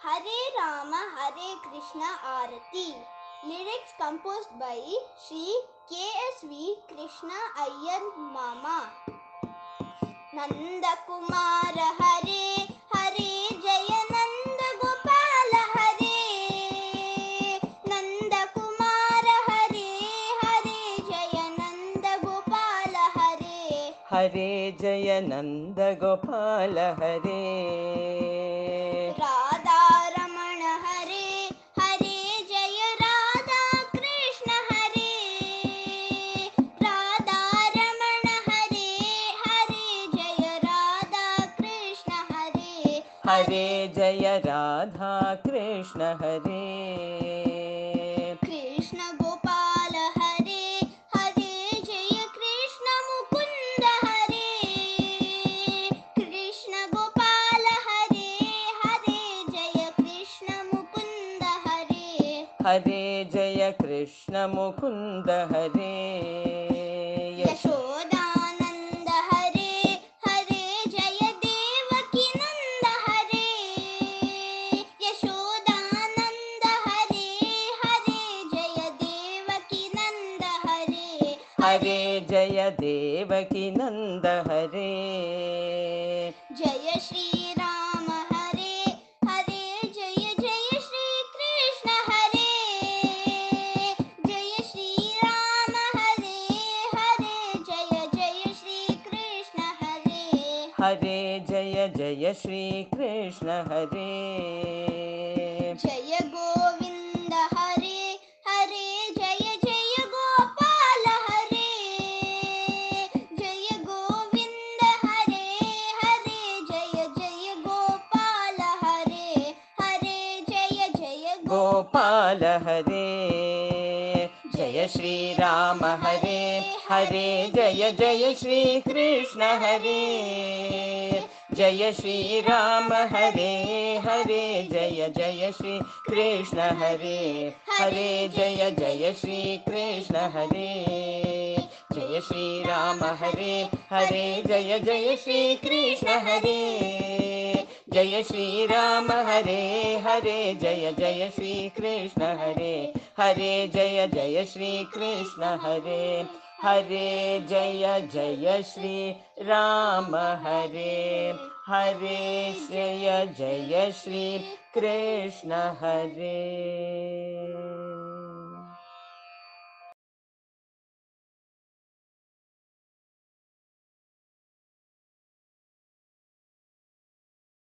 Hare Rama Hare Krishna Arati. Lyrics composed by Sri KSV Krishna Iyer Mama. Nanda Kumara Hare Hare Jaya Nanda Gopala Hare. Nanda Kumara Hare Hare Jaya Nanda Gopala Hare. Hare Jaya Nanda Gopala Hare. Radha Ramana Hare Hare Jaya Radha Krishna Hare. Radha Ramana Hare Hare Jaya Radha Krishna Hare. Hare Jaya Radha Krishna Hare. Krishna Gopala Hare Hare Jaya Krishna Mukunda Hare. Krishna Gopala Hare Hare Jaya Krishna Mukunda Hare. Hare Jaya Krishna Mukunda Hare. Yashodananda Hare Hare Jaya Devaki Nanda Hare. Yashodananda Hare Hare Jaya Devaki Nanda Hare. Hare Jaya Devaki Nanda Hare. Jaya Shri Rama Hare Hare Jaya Jaya Shri Krishna Hare. Jaya Shri Rama Hare Hare Jaya Jaya Shri Krishna Hare. Hare Jaya Jaya Shri Krishna Hare. Jaya Govinda Hare Hare Jaya Jaya Gopala Hare. Jaya Govinda Hare Hare Jaya Jaya Gopala Hare. Hare Jaya Jaya Gopala Hare. Jaya Shri Rama Hare Hare Jaya Jaya Shri Krishna Hare. Jaya Shri Rama Hare Hare Jaya Jaya Shri Krishna Hare. Hare Jaya Jaya Shri Krishna Hare. Jaya Shri Rama Hare Hare Jaya Jaya Shri Krishna Hare. Jaya Shri Rama Hare Hare Jaya Jaya Shri Krishna Hare. Hare Jaya Jaya Shri Krishna Hare. Hare Jaya Jaya Shri Rama Hare. Hare Jaya Jaya Shri Krishna Hare.